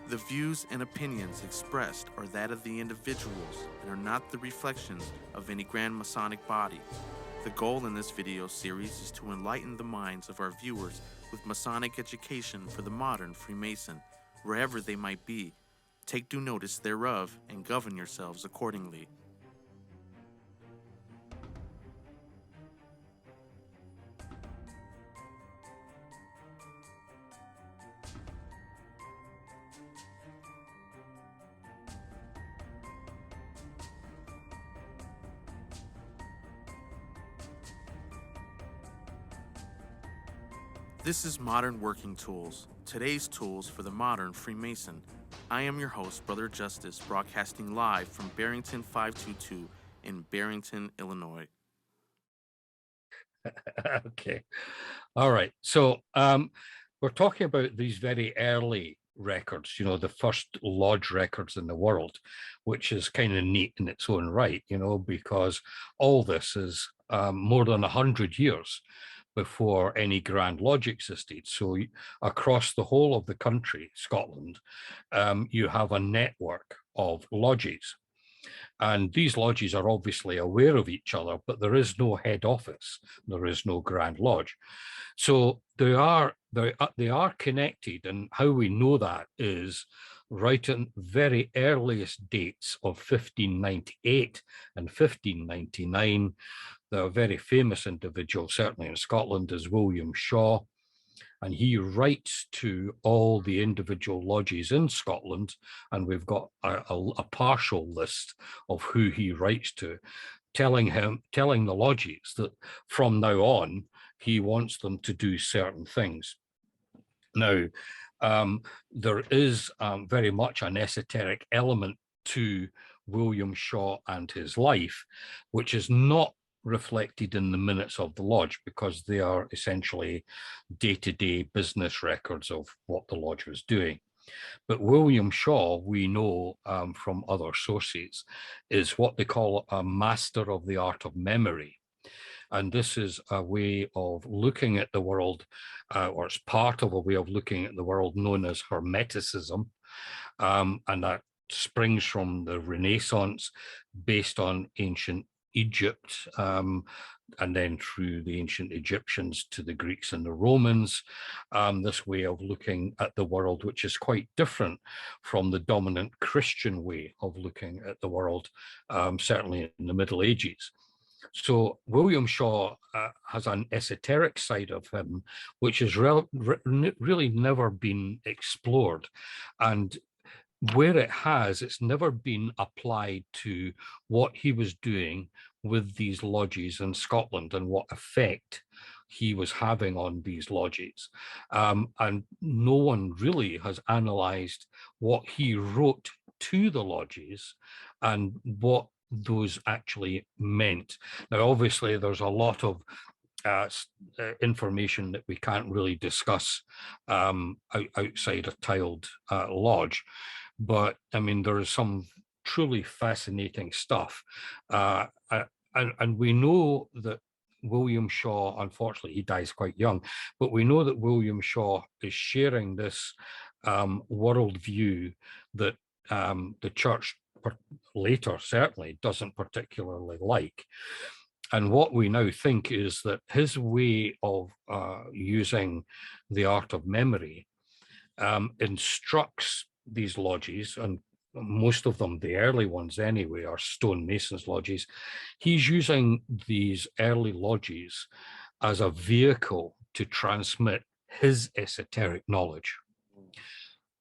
The views and opinions expressed are that of the individuals and are not the reflections of any Grand Masonic body. The goal in this video series is to enlighten the minds of our viewers with Masonic education for the modern Freemason, wherever they might be. Take due notice thereof and govern yourselves accordingly. This is Modern Working Tools, today's tools for the modern Freemason. I am your host, Brother Justice, broadcasting live from Barrington 522 in Barrington, Illinois. Okay. All right. So we're talking about these very early records, the first lodge records in the world, which is kind of neat in its own right, because all this is more than 100 years before any Grand Lodge existed. So across the whole of the country, Scotland, you have a network of lodges. And these lodges are obviously aware of each other, but there is no head office. There is no Grand Lodge. So they are connected. And how we know that is right in very earliest dates of 1598 and 1599. The very famous individual, certainly in Scotland, is William Shaw. And he writes to all the individual lodges in Scotland, and we've got a partial list of who he writes to, telling the lodges that from now on, he wants them to do certain things. Now, there is very much an esoteric element to William Shaw and his life, which is not reflected in the minutes of the lodge because they are essentially day-to-day business records of what the lodge was doing. But William Shaw, we know from other sources, is what they call a master of the art of memory. And this is a way of looking at the world, or it's part of a way of looking at the world known as Hermeticism. And that springs from the Renaissance, based on ancient Egypt, and then through the ancient Egyptians to the Greeks and the Romans, this way of looking at the world, which is quite different from the dominant Christian way of looking at the world, certainly in the Middle Ages. So William Shaw has an esoteric side of him, which has really never been explored. And where it has, it's never been applied to what he was doing with these lodges in Scotland and what effect he was having on these lodges. And no one really has analysed what he wrote to the lodges and what those actually meant. Now, obviously, there's a lot of information that we can't really discuss outside a tiled lodge. But I mean, there is some truly fascinating stuff. And we know that William Shaw, unfortunately, he dies quite young, but we know that William Shaw is sharing this worldview that the church later certainly doesn't particularly like. And what we now think is that his way of using the art of memory instructs these lodges, and most of them, the early ones anyway, are stonemasons lodges. He's using these early lodges as a vehicle to transmit his esoteric knowledge.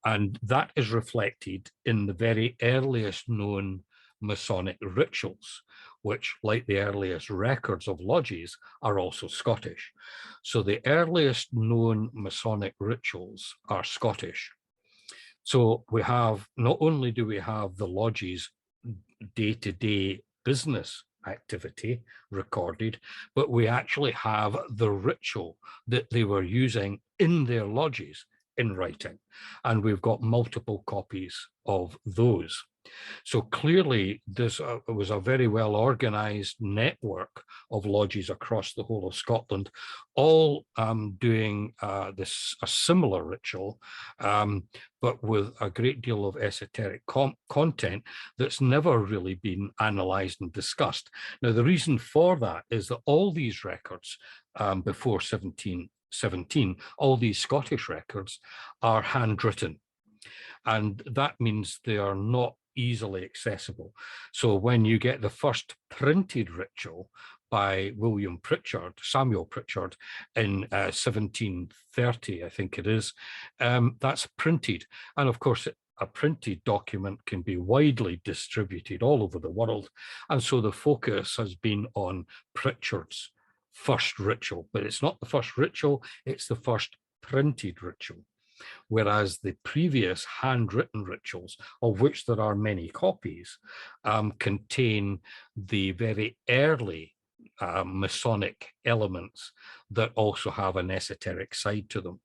And that is reflected in the very earliest known Masonic rituals, which, like the earliest records of lodges, are also Scottish. So the earliest known Masonic rituals are Scottish. So we have, not only do we have the lodges' day-to-day business activity recorded, but we actually have the ritual that they were using in their lodges in writing. And we've got multiple copies of those. So clearly, this was a very well organized network of lodges across the whole of Scotland, all doing a similar ritual, but with a great deal of esoteric content that's never really been analysed and discussed. Now, the reason for that is that all these records before 1717, all these Scottish records are handwritten. And that means they are not easily accessible. So when you get the first printed ritual by Samuel Pritchard in 1730, I think it is, that's printed. And of course, a printed document can be widely distributed all over the world. And so the focus has been on Pritchard's first ritual, but it's not the first ritual, it's the first printed ritual. Whereas the previous handwritten rituals, of which there are many copies, contain the very early Masonic elements that also have an esoteric side to them.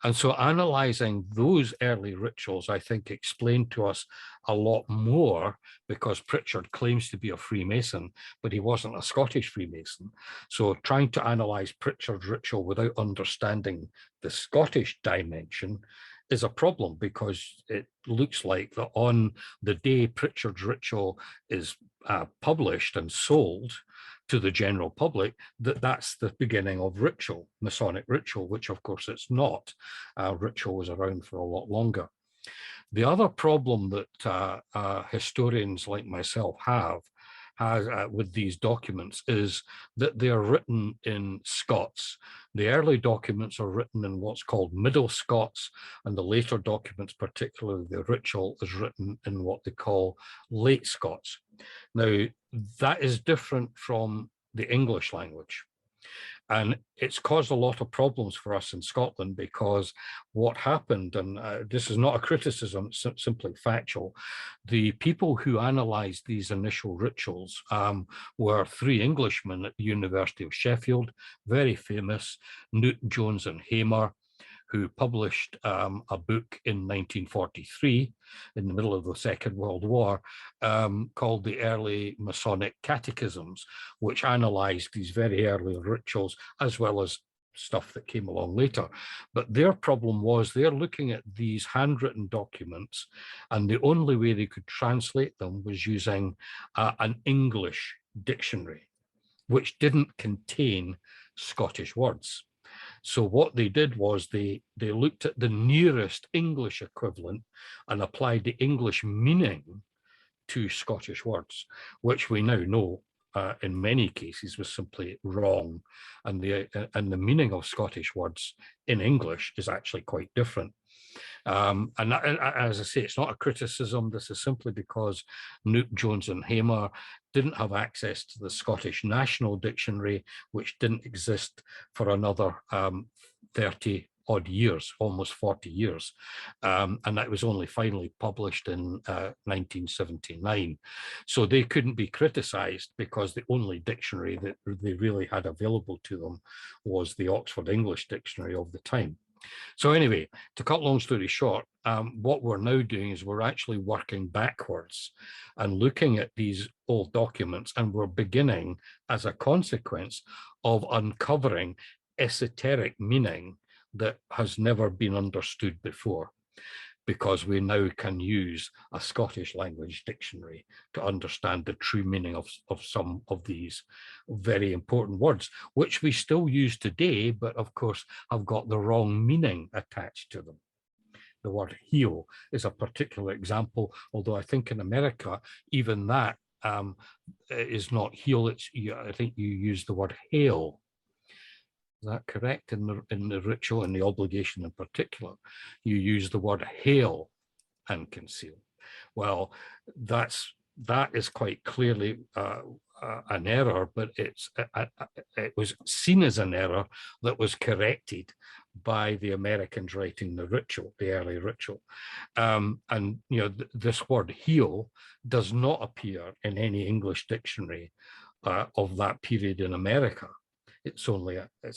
And so analyzing those early rituals, I think, explained to us a lot more, because Pritchard claims to be a Freemason, but he wasn't a Scottish Freemason. So trying to analyze Pritchard's ritual without understanding the Scottish dimension is a problem, because it looks like that on the day Pritchard's ritual is published and sold to the general public, that's the beginning of ritual, Masonic ritual, which of course it's not. Ritual was around for a lot longer. The other problem that historians like myself have with these documents is that they are written in Scots. The early documents are written in what's called Middle Scots, and the later documents, particularly the ritual, is written in what they call Late Scots. Now, that is different from the English language. And it's caused a lot of problems for us in Scotland, because what happened, and this is not a criticism, it's simply factual, the people who analysed these initial rituals were three Englishmen at the University of Sheffield, very famous, Newton, Jones and Hamer, who published a book in 1943, in the middle of the Second World War, called the Early Masonic Catechisms, which analysed these very early rituals, as well as stuff that came along later. But their problem was they're looking at these handwritten documents, and the only way they could translate them was using an English dictionary, which didn't contain Scottish words. So what they did was they looked at the nearest English equivalent and applied the English meaning to Scottish words, which we now know in many cases was simply wrong. And the meaning of Scottish words in English is actually quite different. And as I say, it's not a criticism. This is simply because Newton, Jones and Hamer didn't have access to the Scottish National Dictionary, which didn't exist for another 30 odd years, almost 40 years. And that was only finally published in 1979. So they couldn't be criticized, because the only dictionary that they really had available to them was the Oxford English Dictionary of the time. So anyway, to cut long story short, what we're now doing is we're actually working backwards and looking at these old documents, and we're beginning, as a consequence, of uncovering esoteric meaning that has never been understood before, because we now can use a Scottish language dictionary to understand the true meaning of some of these very important words, which we still use today, but of course have got the wrong meaning attached to them. The word heal is a particular example, although I think in America, even that is not heal, I think you use the word hail. Is that correct? In the ritual and the obligation in particular, you use the word hail and conceal. Well, that is quite clearly an error, but it was seen as an error that was corrected by the Americans writing the ritual, the early ritual. And this word heal does not appear in any English dictionary of that period in America. It's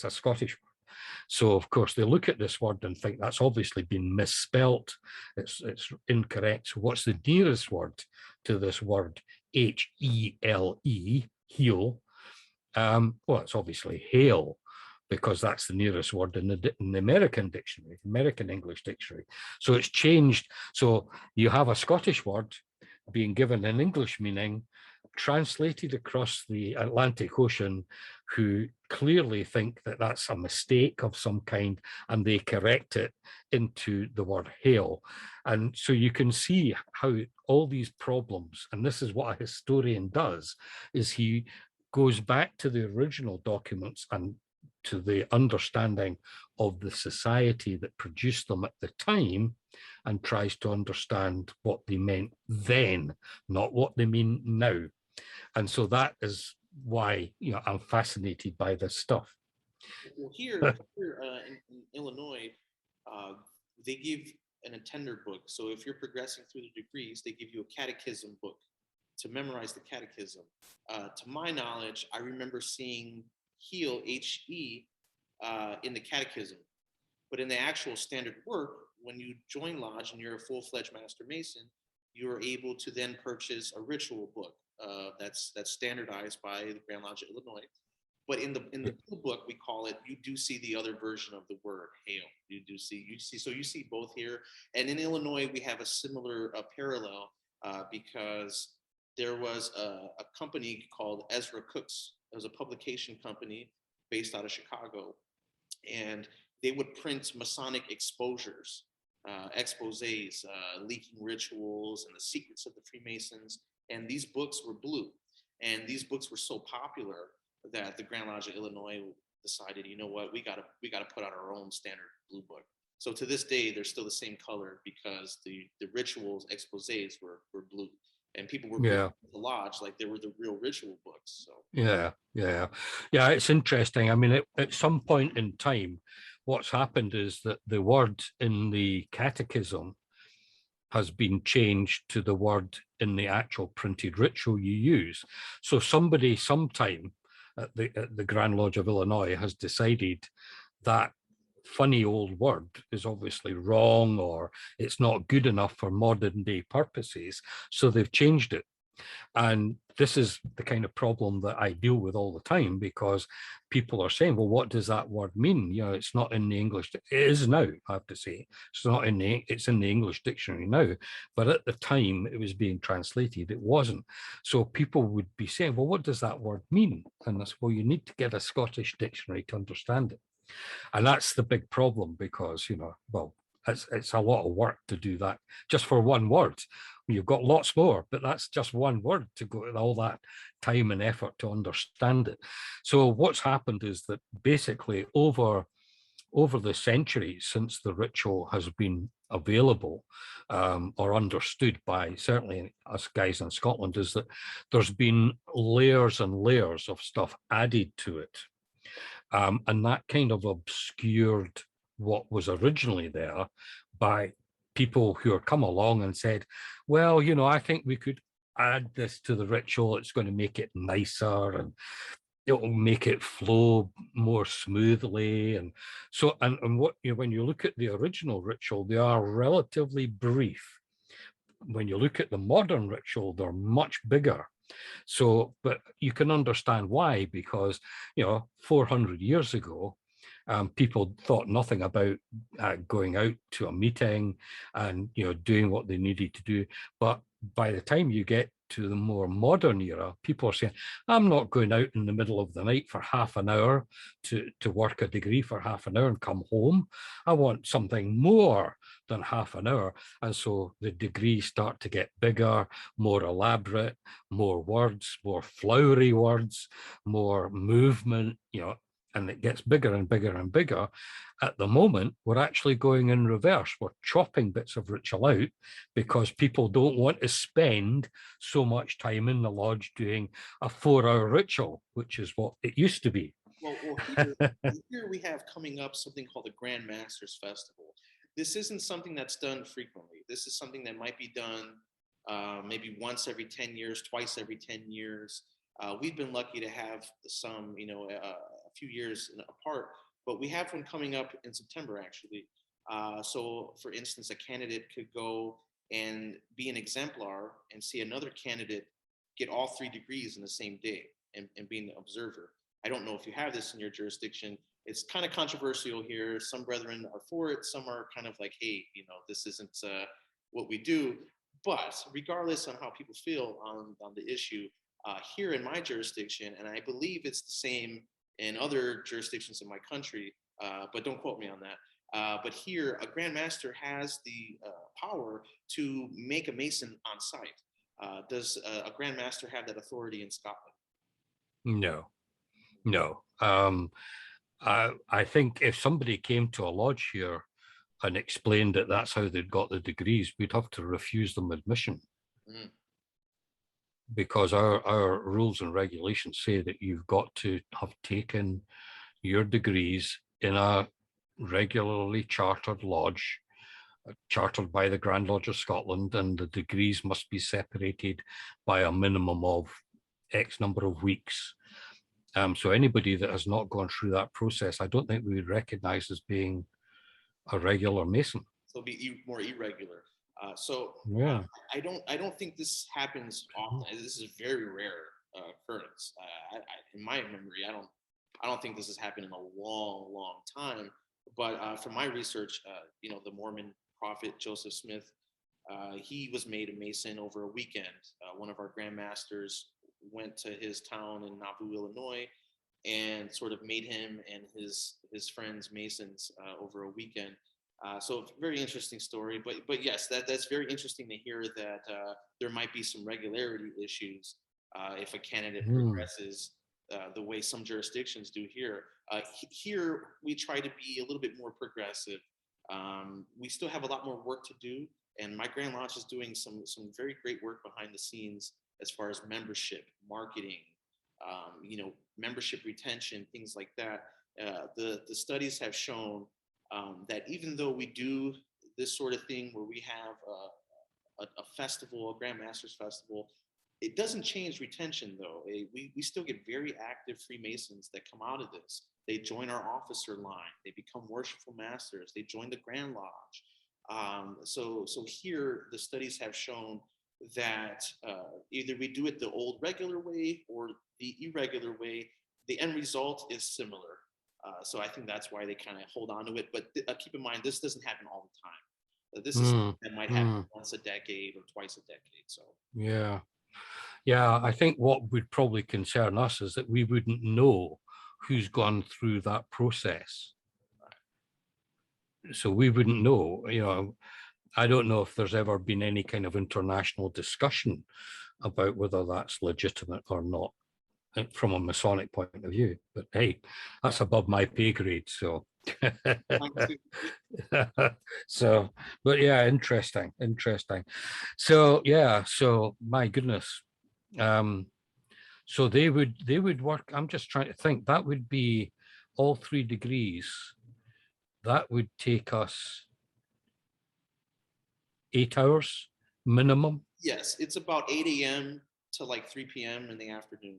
a Scottish word. So, of course, they look at this word and think that's obviously been misspelt. It's incorrect. So what's the nearest word to this word, H-E-L-E, heal? Well, it's obviously hail, because that's the nearest word in the American dictionary, American English dictionary. So it's changed. So you have a Scottish word being given an English meaning, translated across the Atlantic Ocean, who clearly think that that's a mistake of some kind, and they correct it into the word hail. And so you can see how all these problems, and this is what a historian does, is he goes back to the original documents and to the understanding of the society that produced them at the time, and tries to understand what they meant then, not what they mean now. And so that is why, you know, I'm fascinated by this stuff. Well, here in Illinois, they give an attender book. So if you're progressing through the degrees, they give you a catechism book to memorize the catechism. To my knowledge, I remember seeing HEAL, H-E, in the catechism. But in the actual standard work, when you join Lodge and you're a full-fledged Master Mason, you are able to then purchase a ritual book that's standardized by the Grand Lodge of Illinois. But in the blue book, we call it, you do see the other version of the word hail. You see both here. And in Illinois, we have a similar parallel because there was a company called Ezra Cooks. It was a publication company based out of Chicago. And they would print Masonic exposures, exposés, leaking rituals and the secrets of the Freemasons. And these books were blue. And these books were so popular that the Grand Lodge of Illinois decided, you know what, we gotta put out our own standard blue book. So to this day, they're still the same color because the rituals, exposés were blue. And people were the lodge like they were the real ritual books. So yeah, it's interesting. I mean, at some point in time, what's happened is that the word in the catechism has been changed to the word in the actual printed ritual you use. So somebody sometime at the Grand Lodge of Illinois has decided that funny old word is obviously wrong, or it's not good enough for modern day purposes. So they've changed it. And this is the kind of problem that I deal with all the time, because people are saying, well, what does that word mean? You know, it's not in the English. It is now, I have to say. It's in the English dictionary now. But at the time it was being translated, it wasn't. So people would be saying, well, what does that word mean? And that's, well, you need to get a Scottish dictionary to understand it. And that's the big problem, because, you know, well, it's a lot of work to do that just for one word. You've got lots more, but that's just one word to go to all that time and effort to understand it. So what's happened is that basically over the centuries since the ritual has been available or understood by certainly us guys in Scotland, is that there's been layers and layers of stuff added to it. And that kind of obscured what was originally there by people who have come along and said, well, you know, I think we could add this to the ritual. It's going to make it nicer and it'll make it flow more smoothly. And so, and what, you know, when you look at the original ritual, they are relatively brief. When you look at the modern ritual, they're much bigger. So, but you can understand why, because, you know, 400 years ago, people thought nothing about going out to a meeting and, you know, doing what they needed to do. But by the time you get to the more modern era, people are saying, I'm not going out in the middle of the night for half an hour to work a degree for half an hour and come home. I want something more than half an hour. And so the degrees start to get bigger, more elaborate, more words, more flowery words, more movement, you know, and it gets bigger and bigger and bigger. At the moment, we're actually going in reverse. We're chopping bits of ritual out because people don't want to spend so much time in the lodge doing a 4-hour ritual, which is what it used to be. Well, here we have coming up something called the Grand Masters Festival. This isn't something that's done frequently. This is something that might be done maybe once every 10 years, twice every 10 years. We've been lucky to have some, you know, a few years apart but we have one coming up in September, actually. So, for instance, a candidate could go and be an exemplar and see another candidate get all 3 degrees in the same day and be an observer. I don't know if you have this in your jurisdiction. It's kind of controversial here. Some brethren are for it. Some are kind of like, hey, this isn't what we do. But regardless on how people feel on the issue, here in my jurisdiction, and I believe it's the same in other jurisdictions in my country, but don't quote me on that. But here, a Grand Master has the power to make a Mason on site. Does a Grand Master have that authority in Scotland? No, no. I think if somebody came to a lodge here and explained that that's how they'd got the degrees, we'd have to refuse them admission. Mm. Because our rules and regulations say that you've got to have taken your degrees in a regularly chartered lodge, chartered by the Grand Lodge of Scotland, and the degrees must be separated by a minimum of X number of weeks. So anybody that has not gone through that process, I don't think we would recognize as being a regular Mason. So be more irregular. Yeah, I don't think this happens often. This is a very rare occurrence. In my memory, I don't think this has happened in a long time. But from my research, the Mormon prophet Joseph Smith, he was made a Mason over a weekend. One of our Grand Masters went to his town in Nauvoo, Illinois, and sort of made him and his friends Masons over a weekend. So very interesting story, but yes, that's very interesting to hear that there might be some regularity issues if a candidate progresses the way some jurisdictions do here. Here we try to be a little bit more progressive. We still have a lot more work to do, and my Grand Lodge is doing some very great work behind the scenes as far as membership, marketing, membership retention, things like that. The studies have shown that even though we do this sort of thing where we have a festival, a Grand Masters Festival, it doesn't change retention though. We still get very active Freemasons that come out of this. They join our officer line. They become worshipful masters. They join the Grand Lodge. So here the studies have shown that either we do it the old regular way or the irregular way, the end result is similar. So I think that's why they kind of hold on to it. But keep in mind, this doesn't happen all the time. This is something that might happen once a decade or twice a decade. So yeah, I think what would probably concern us is that we wouldn't know who's gone through that process. So we wouldn't know. I don't know if there's ever been any kind of international discussion about whether that's legitimate or not from a Masonic point of view. But hey, that's above my pay grade. So, but yeah, interesting. So yeah, so my goodness. So they would work. I'm just trying to think. That would be all 3 degrees. That would take us 8 hours minimum. Yes, it's about 8 a.m. to like 3 p.m. in the afternoon.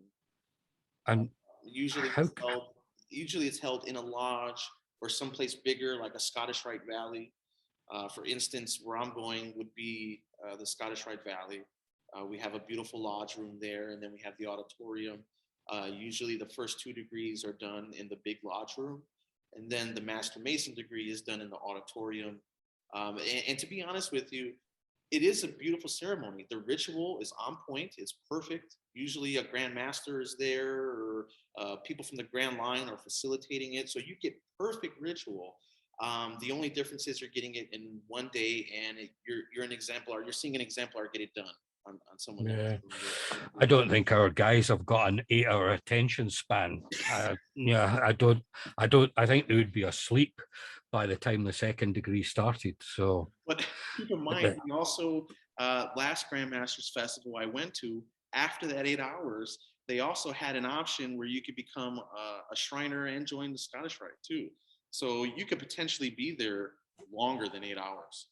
And usually it's held in a lodge or someplace bigger, like a Scottish Rite Valley. For instance, where I'm going would be the Scottish Rite Valley. We have a beautiful lodge room there, and then we have the auditorium. Usually the first 2 degrees are done in the big lodge room, and then the Master Mason degree is done in the auditorium. And to be honest with you, it is a beautiful ceremony. The ritual is on point. It's perfect. Usually a Grand Master is there, or people from the Grand Line are facilitating it. So you get perfect ritual. The only difference is you're getting it in one day, and you're an exemplar. You're seeing an exemplar get it done on someone else. I don't think our guys have got an 8-hour attention span. I don't. I think they would be asleep by the time the 2nd degree started. So, but keep in mind, we also last Grand Masters Festival I went to, after that 8 hours, they also had an option where you could become a Shriner and join the Scottish Rite too. So you could potentially be there longer than 8 hours.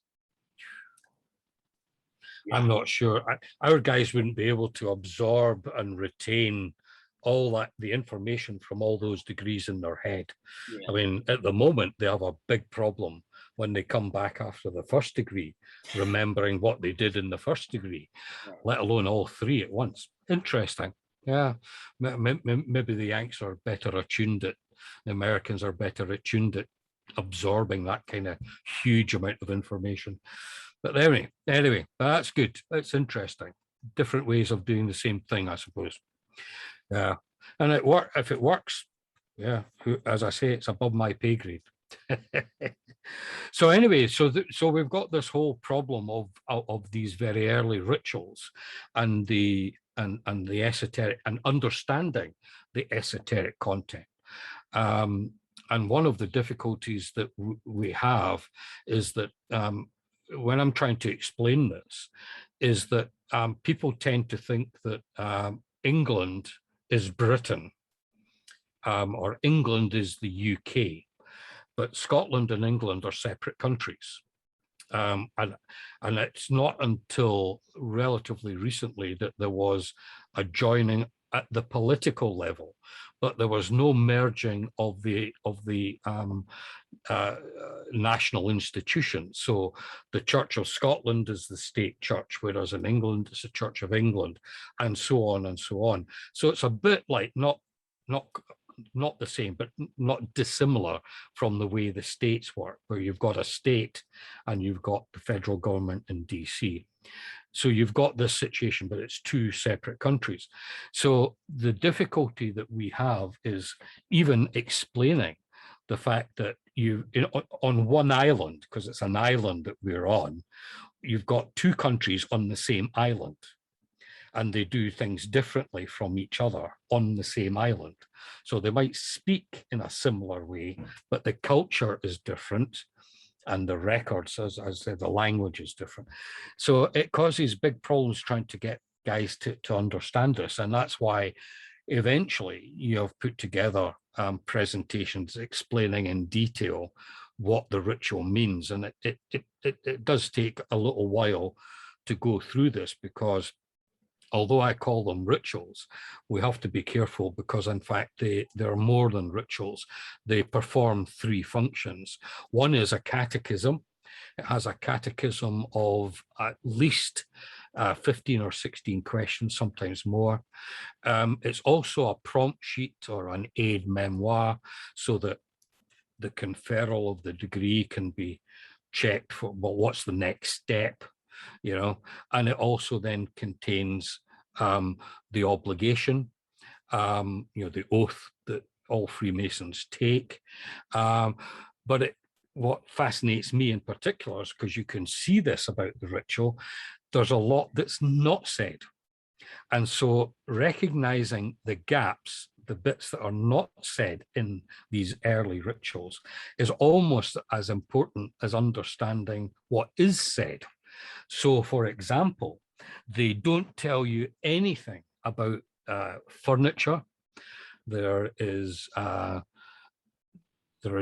Yeah. I'm not sure. Our guys wouldn't be able to absorb and retain all that, the information from all those degrees in their head. Yeah. I mean, at the moment, they have a big problem when they come back after the first degree, remembering what they did in the first degree, Right. let alone all three at once. Interesting. Yeah. Maybe the Yanks are better attuned at, the Americans are better attuned at absorbing that kind of huge amount of information. But anyway, that's good. That's interesting. Different ways of doing the same thing, I suppose. Yeah. And if it works, yeah, as I say, it's above my pay grade. So anyway, so we've got this whole problem of these very early rituals and the esoteric, and understanding the esoteric content. And one of the difficulties that we have is that when I'm trying to explain this, is that people tend to think that England is Britain, or England is the UK, but Scotland and England are separate countries. And it's not until relatively recently that there was a joining at the political level, but there was no merging of the national institutions. So the Church of Scotland is the state church, whereas in England it's the Church of England, and so on and so on. So it's a bit like not the same, but not dissimilar from the way the states work, where you've got a state and you've got the federal government in DC. So you've got this situation, but it's two separate countries. So the difficulty that we have is even explaining the fact that on one island, because it's an island that we're on, you've got two countries on the same island, and they do things differently from each other on the same island. So they might speak in a similar way, but the culture is different, and the records, as I said, the language is different. So it causes big problems trying to get guys to understand this. And that's why eventually you have put together presentations explaining in detail what the ritual means. And it does take a little while to go through this, because although I call them rituals, we have to be careful, because in fact they're more than rituals. They perform three functions. One is a catechism. It has a catechism of at least 15 or 16 questions, sometimes more. It's also a prompt sheet or an aid memoir, so that the conferral of the degree can be checked for, well, what's the next step, and it also then contains the obligation, the oath that all Freemasons take. But what fascinates me in particular is, because you can see this about the ritual, there's a lot that's not said. And so recognizing the gaps, the bits that are not said in these early rituals, is almost as important as understanding what is said. So, for example, they don't tell you anything about furniture. There is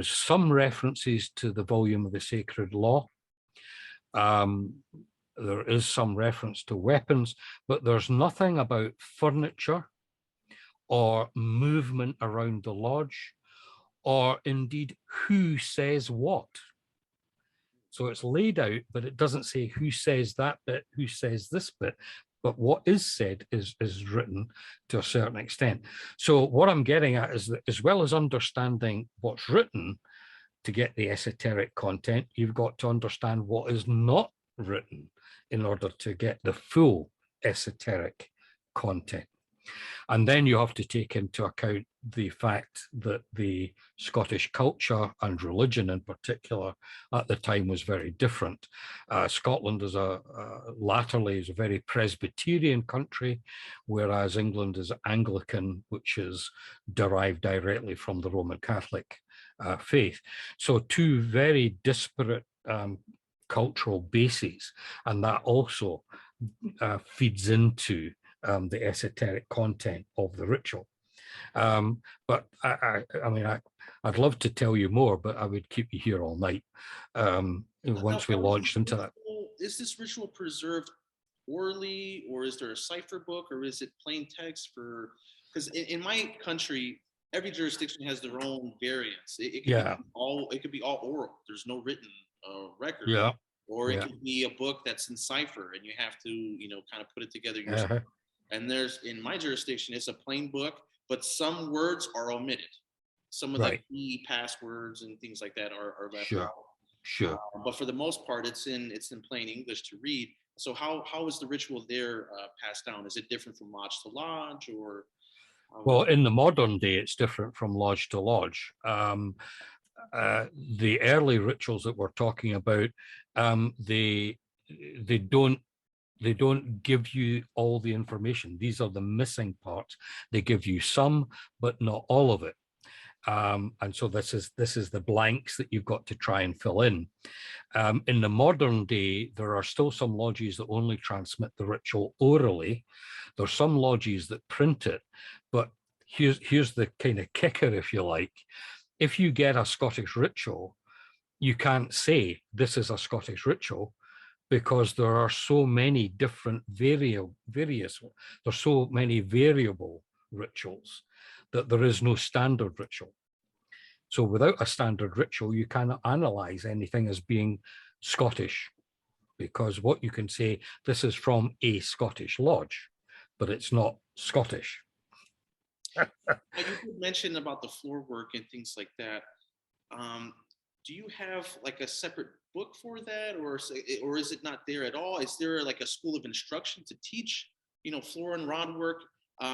some references to the volume of the Sacred Law. There is some reference to weapons, but there's nothing about furniture or movement around the lodge, or indeed who says what. So it's laid out, but it doesn't say who says that bit, who says this bit, but what is said is written to a certain extent. So what I'm getting at is that, as well as understanding what's written to get the esoteric content, you've got to understand what is not written in order to get the full esoteric content. And then you have to take into account the fact that the Scottish culture and religion in particular at the time was very different. Scotland latterly is a very Presbyterian country, whereas England is Anglican, which is derived directly from the Roman Catholic faith. So two very disparate cultural bases, and that also feeds into the esoteric content of the ritual. But I'd love to tell you more, but I would keep you here all night once we launched into that. Is this ritual preserved orally, or is there a cipher book, or is it plain text? because in my country, every jurisdiction has their own variants. It could Yeah. be all oral. There's no written record. Yeah. Or it Yeah. could be a book that's in cipher, and you have to, kind of put it together yourself. Uh-huh. And in my jurisdiction, it's a plain book, but some words are omitted. Some of Right. the key passwords and things like that are left Sure. out. Sure. But for the most part, it's in plain English to read. So how is the ritual there passed down? Is it different from lodge to lodge, or? Well, in the modern day, it's different from lodge to lodge. The early rituals that we're talking about, they don't give you all the information. These are the missing parts. They give you some, but not all of it. And so this is the blanks that you've got to try and fill in. In the modern day, there are still some lodges that only transmit the ritual orally. There's some lodges that print it, but here's the kind of kicker, if you like. If you get a Scottish ritual, you can't say this is a Scottish ritual, because there are so many different there's so many variable rituals that there is no standard ritual. So without a standard ritual, you cannot analyze anything as being Scottish, because what you can say, this is from a Scottish lodge, but it's not Scottish. You did mention about the floor work and things like that. Do you have like a separate book for that, or is it not there at all? Is there like a school of instruction to teach, floor and rod work?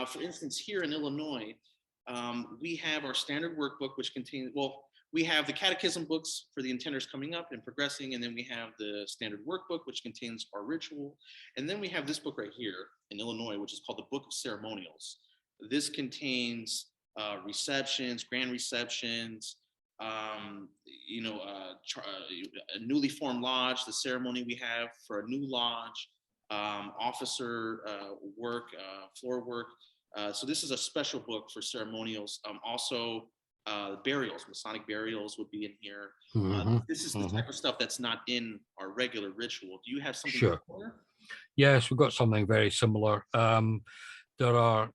For instance, here in Illinois, we have our standard workbook, which contains, we have the catechism books for the intenders coming up and progressing, and then we have the standard workbook, which contains our ritual. And then we have this book right here in Illinois, which is called the Book of Ceremonials. This contains receptions, grand receptions, a newly formed lodge, the ceremony we have for a new lodge, officer work, floor work. So this is a special book for ceremonials. Also, burials, Masonic burials would be in here. This is the type of stuff that's not in our regular ritual. Do you have something similar? Yes, we've got something very similar. There are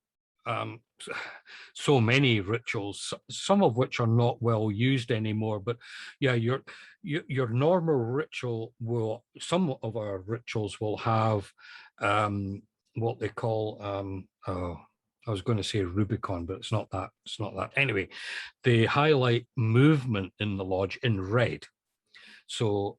so many rituals, some of which are not well used anymore. But yeah, your normal ritual will, some of our rituals will have what they call I was going to say Rubicon, but it's not that. It's not that. Anyway, they highlight movement in the lodge in red. So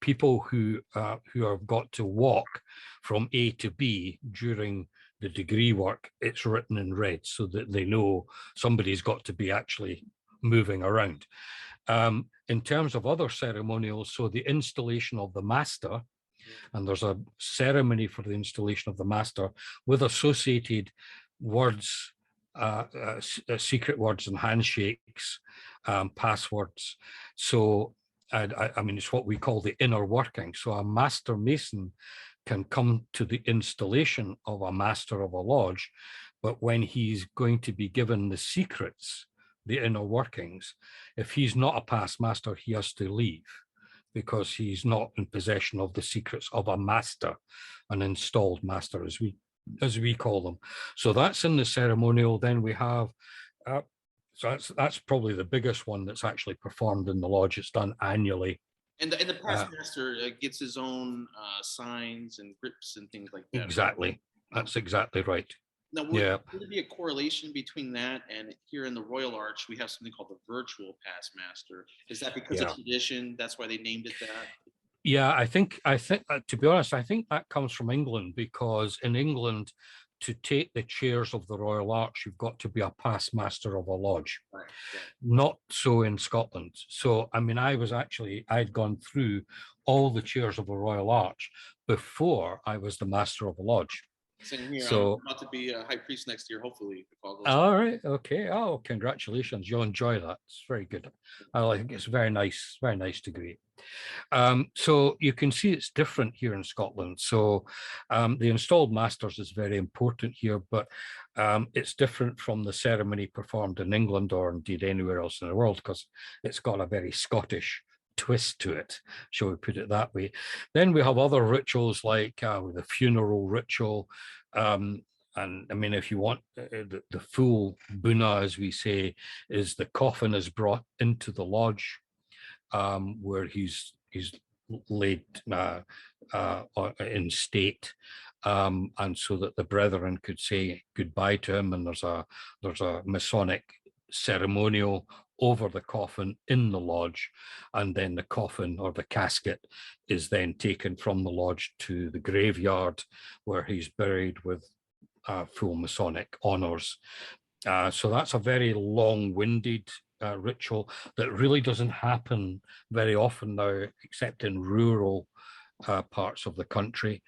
people who have got to walk from A to B during the degree work, it's written in red so that they know somebody's got to be actually moving around. In terms of other ceremonials, so the installation of the master, and there's a ceremony for the installation of the master with associated words, secret words and handshakes, passwords. So I mean, it's what we call the inner working. So a master mason can come to the installation of a master of a lodge, but when he's going to be given the secrets, the inner workings, if he's not a past master, he has to leave, because he's not in possession of the secrets of a master, an installed master, as we call them. So that's in the ceremonial. Then we have, so that's probably the biggest one that's actually performed in the lodge. It's done annually. And the past master gets his own signs and grips and things like that. Exactly. That's exactly right. Now, would there be a correlation between that and here in the Royal Arch, we have something called the virtual past master? Is that because of tradition? That's why they named it that? Yeah, I think to be honest, I think that comes from England, because in England, to take the chairs of the Royal Arch, you've got to be a past master of a lodge. Right. Not so in Scotland. So, I mean, I'd gone through all the chairs of the Royal Arch before I was the master of a lodge. Same here. So, I'm about to be a high priest next year, hopefully. All right. Okay. Oh, congratulations. You'll enjoy that. It's very good. I think it's very nice degree. So you can see it's different here in Scotland. So the installed masters is very important here, but it's different from the ceremony performed in England or indeed anywhere else in the world, because it's got a very Scottish twist to it, shall we put it that way. Then we have other rituals like the funeral ritual, And I mean, if you want the full buna, as we say, is the coffin is brought into the lodge, where he's laid in state, and so that the brethren could say goodbye to him. And there's a Masonic ceremonial over the coffin in the lodge, and then the coffin or the casket is then taken from the lodge to the graveyard, where he's buried with full Masonic honors. So that's a very long-winded ritual that really doesn't happen very often now, except in rural parts of the country.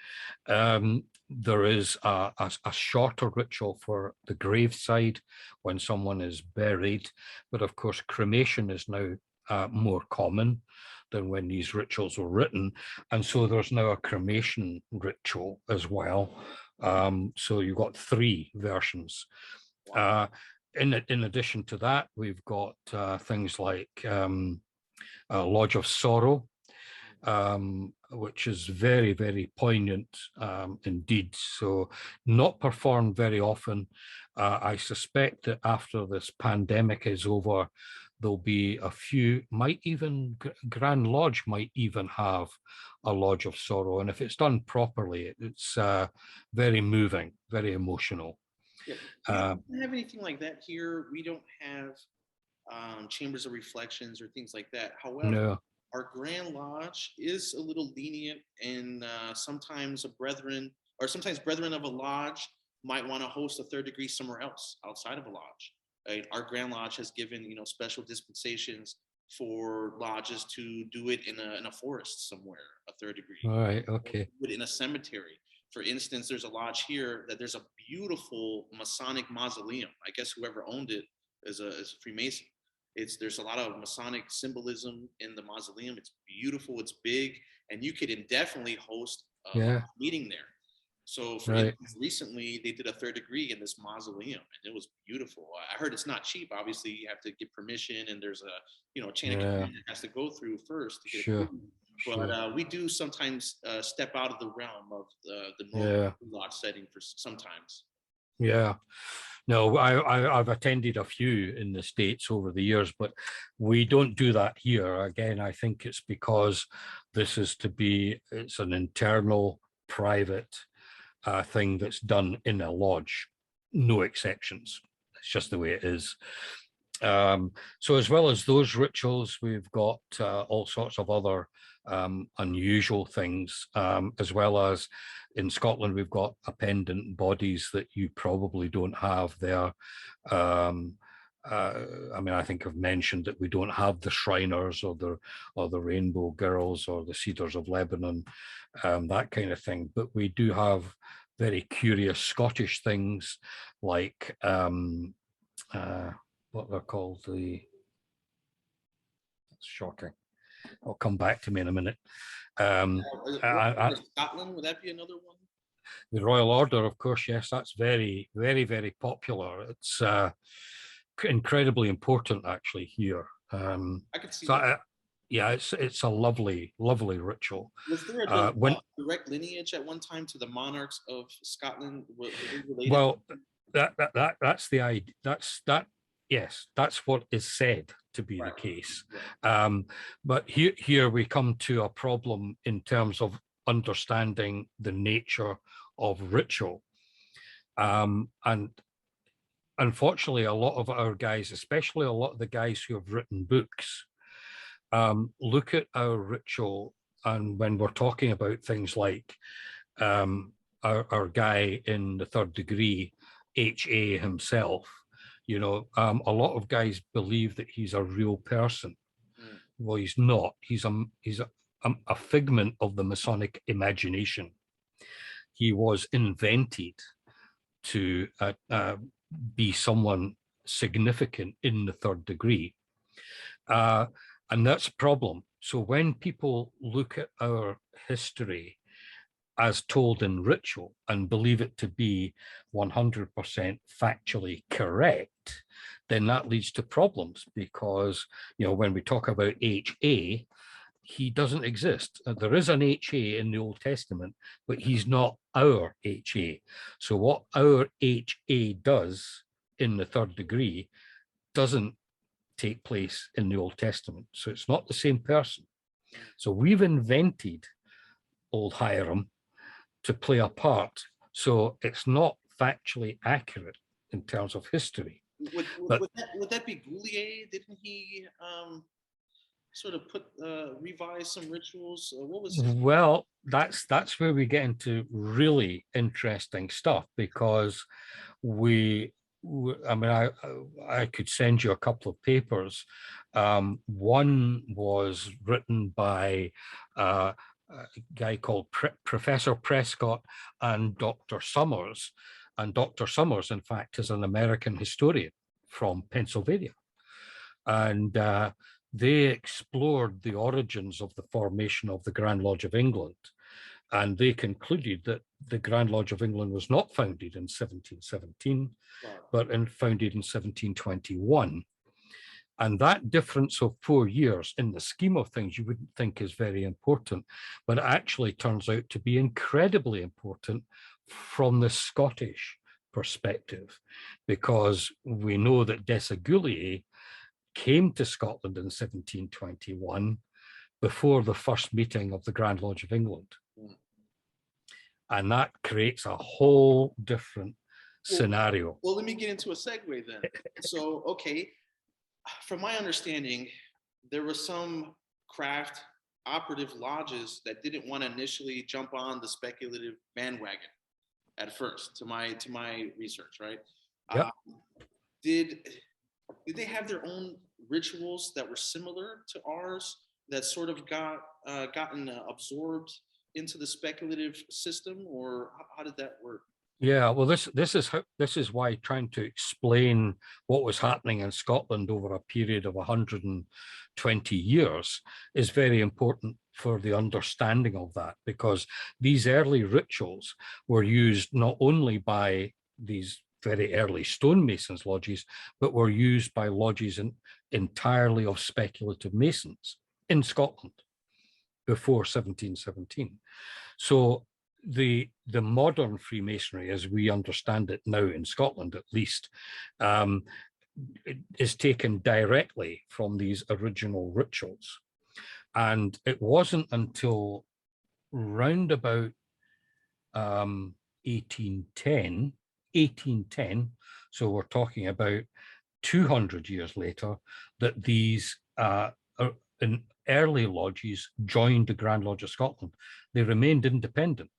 There is a shorter ritual for the graveside when someone is buried, but of course cremation is now more common than when these rituals were written, and so there's now a cremation ritual as well. So you've got 3 versions. In addition to that, we've got things like Lodge of Sorrow, which is very, very poignant indeed. So not performed very often. I suspect that after this pandemic is over, there'll be a few, might even, Grand Lodge might even have a Lodge of Sorrow. And if it's done properly, it's very moving, very emotional. Yeah. We don't have anything like that here. We don't have chambers of reflections or things like that. However, No. our Grand Lodge is a little lenient, and sometimes brethren of a lodge might want to host a 3rd degree somewhere else outside of a lodge. Our Grand Lodge has given special dispensations for lodges to do it in a forest somewhere, a 3rd degree. All right. Okay. Do it in a cemetery. For instance, there's a lodge here that there's a beautiful Masonic mausoleum. I guess whoever owned it is a Freemason. There's a lot of Masonic symbolism in the mausoleum. It's beautiful, it's big, and you could indefinitely host a meeting there. So for instance, recently they did a 3rd degree in this mausoleum, and it was beautiful. I heard it's not cheap. Obviously, you have to get permission, and there's a chain of command that has to go through first to get it. But we do sometimes step out of the realm of the normal lodge setting for sometimes. Yeah. No, I've attended a few in the States over the years, but we don't do that here. Again, I think it's because this is it's an internal, private thing that's done in a lodge. No exceptions. It's just the way it is. So as well as those rituals, we've got all sorts of other unusual things, as well as in Scotland, we've got appendant bodies that you probably don't have there. I mean, I think I've mentioned that we don't have the Shriners or the Rainbow Girls or the Cedars of Lebanon, that kind of thing. But we do have very curious Scottish things like what they're called. That's shocking. I'll come back to me in a minute. Scotland, would that be another one? The Royal Order, of course, yes, that's very, very, very popular. It's incredibly important, actually, here. I could see that. It's a lovely, lovely ritual. Was there a direct lineage at one time to the monarchs of Scotland? Were they related? Well, that's the idea. Yes, that's what is said to be the case. But here we come to a problem in terms of understanding the nature of ritual. And unfortunately, a lot of our guys, especially a lot of the guys who have written books, look at our ritual, and when we're talking about things like our guy in the 3rd degree, H.A. himself, a lot of guys believe that he's a real person. Well, he's not. He's a figment of the Masonic imagination. He was invented to be someone significant in the 3rd degree. And that's a problem. So when people look at our history as told in ritual and believe it to be 100% factually correct, then that leads to problems, because when we talk about HA, he doesn't exist. There is an HA in the Old Testament, but he's not our HA. So what our HA does in the third degree doesn't take place in the Old Testament. So it's not the same person. So we've invented old Hiram to play a part. So it's not factually accurate in terms of history. Would that be Goulier? Didn't he sort of revise some rituals? What was his... Well, that's where we get into really interesting stuff, because I could send you a couple of papers. One was written by a guy called Professor Prescott and Dr. Summers. And Dr. Summers, in fact, is an American historian from Pennsylvania. And they explored the origins of the formation of the Grand Lodge of England. And they concluded that the Grand Lodge of England was not founded in 1717, but founded in 1721. And that difference of 4 years, in the scheme of things, you wouldn't think is very important, but it actually turns out to be incredibly important from the Scottish perspective, because we know that Desaguliers came to Scotland in 1721 before the first meeting of the Grand Lodge of England. And that creates a whole different scenario. Well, let me get into a segue then. So, okay, from my understanding, there were some craft operative lodges that didn't want to initially jump on the speculative bandwagon at first, to my research, right? Yep. Did they have their own rituals that were similar to ours that sort of gotten absorbed into the speculative system, or how did that work? Yeah, well, this is why trying to explain what was happening in Scotland over a period of 120 years is very important for the understanding of that, because these early rituals were used not only by these very early stonemasons lodges, but were used by lodges entirely of speculative masons in Scotland before 1717. So the modern Freemasonry, as we understand it now in Scotland at least, is taken directly from these original rituals. And it wasn't until round about 1810, so we're talking about 200 years later, that these early lodges joined the Grand Lodge of Scotland. They remained independent.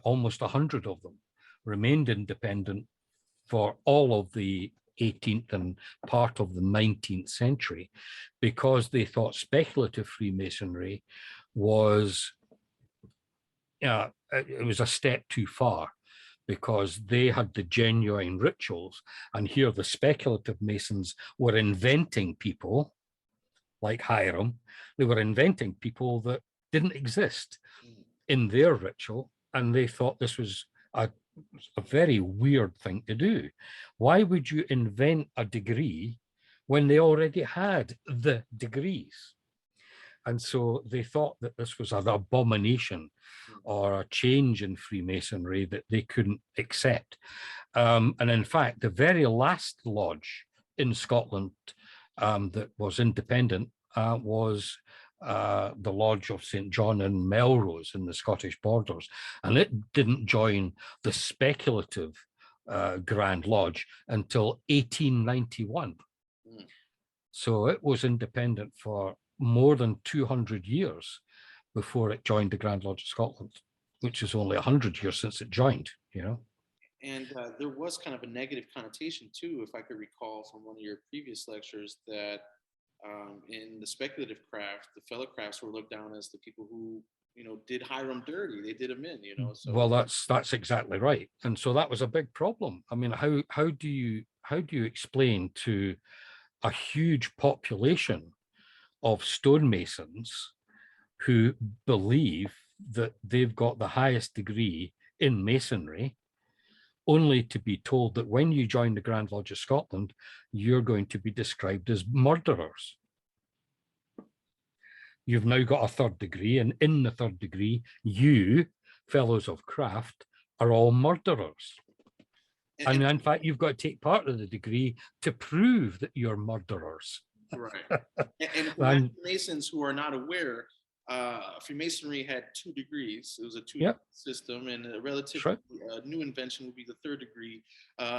Almost 100 of them remained independent for all of the 18th and part of the 19th century, because they thought speculative Freemasonry was it was a step too far, because they had the genuine rituals, and here the speculative Masons were inventing people like Hiram. They were inventing people that didn't exist in their ritual, and they thought this was a very weird thing to do. Why would you invent a degree when they already had the degrees? And so they thought that this was an abomination or a change in Freemasonry that they couldn't accept. And in fact, the very last lodge in Scotland that was independent was the Lodge of St. John in Melrose in the Scottish borders. And it didn't join the speculative Grand Lodge until 1891. So it was independent for more than 200 years before it joined the Grand Lodge of Scotland, which is only 100 years since it joined, you know. And there was kind of a negative connotation too, if I could recall from one of your previous lectures, that in the speculative craft, the fellow crafts were looked down as the people who, you know, did Hiram dirty. They did him in, you know. So well, that's exactly right. And so that was a big problem. I mean, how do you explain to a huge population of stonemasons who believe that they've got the highest degree in masonry, only to be told that when you join the Grand Lodge of Scotland, you're going to be described as murderers? you've now got a third degree, and in the third degree, you, fellows of craft, are all murderers. And in fact, you've got to take part of the degree to prove that you're murderers. Right. And for Masons who are not aware, Freemasonry had 2 degrees. It was a 2 system, and a relatively new invention would be the third degree.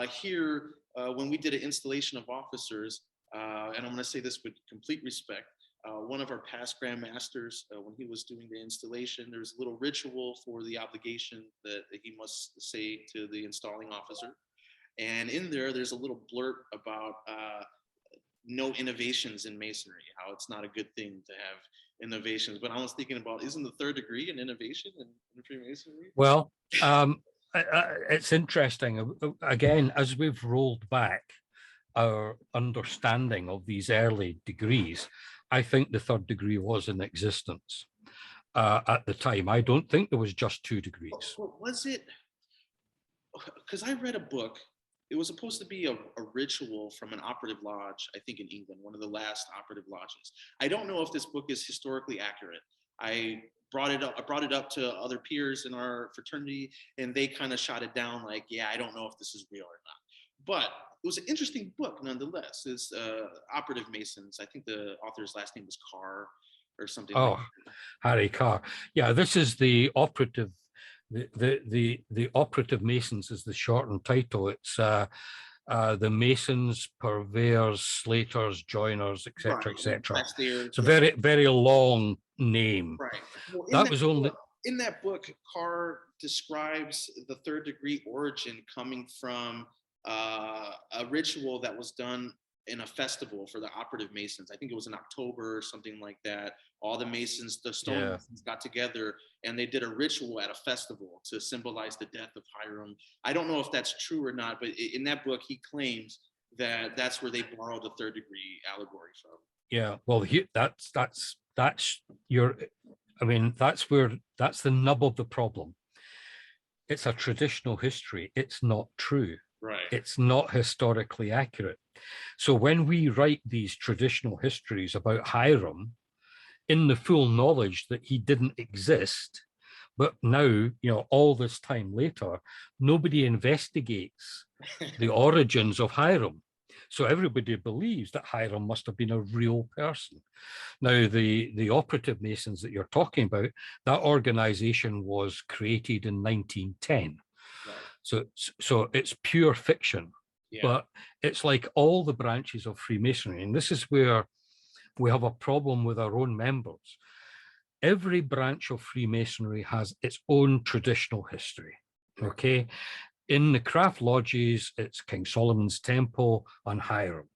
Here, when we did an installation of officers, and I'm going to say this with complete respect, one of our past Grand Masters, when he was doing the installation, there's a little ritual for the obligation that he must say to the installing officer. And in there's a little blurb about no innovations in Masonry, how it's not a good thing to have innovations. But I was thinking about, isn't the third degree an innovation in Freemasonry? Well, it's interesting. Again, as we've rolled back our understanding of these early degrees, I think the third degree was in existence at the time. I don't think there was just 2 degrees. Was it? Because I read a book. It was supposed to be a ritual from an operative lodge, I think in England, one of the last operative lodges. I don't know if this book is historically accurate. I brought it up to other peers in our fraternity, and they kind of shot it down like, yeah, I don't know if this is real or not. But it was an interesting book nonetheless. It's Operative Masons. I think the author's last name was Carr or something. Oh, like Harry Carr. Yeah, this is the operative. The Operative Masons is the shortened title. It's the Masons, Purveyors, Slaters, Joiners, etc., etc. It's a very, very long name. Right. Well, that was only in that book. Carr describes the third degree origin coming from a ritual that was done in a festival for the Operative Masons. I think it was in October or something like that. All the Masons, the Stone Masons, got together and they did a ritual at a festival to symbolize the death of Hiram. I don't know if that's true or not, but in that book, he claims that that's where they borrowed the third degree allegory from. Yeah, well, that's your. I mean, that's the nub of the problem. It's a traditional history. It's not true. Right. It's not historically accurate. So when we write these traditional histories about Hiram, in the full knowledge that he didn't exist, but now, all this time later, nobody investigates the origins of Hiram. So everybody believes that Hiram must have been a real person. Now, the Operative Masons that you're talking about, that organization was created in 1910. Right. So it's pure fiction. Yeah. But it's like all the branches of Freemasonry, and this is where we have a problem with our own members. Every branch of Freemasonry has its own traditional history, okay? In the craft lodges, it's King Solomon's Temple and Hiram.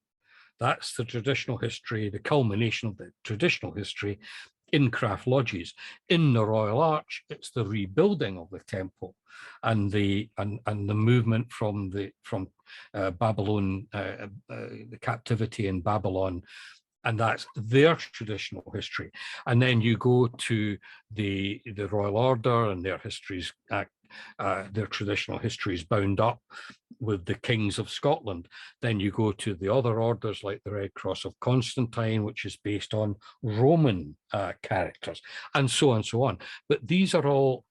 That's the traditional history, the culmination of the traditional history in craft lodges. In the Royal Arch, it's the rebuilding of the temple and the movement from Babylon, the captivity in Babylon, and that's their traditional history. And then you go to the Royal Order, and their histories, their traditional histories bound up with the kings of Scotland. Then you go to the other orders like the Red Cross of Constantine, which is based on Roman characters, and so on and so on. But these are all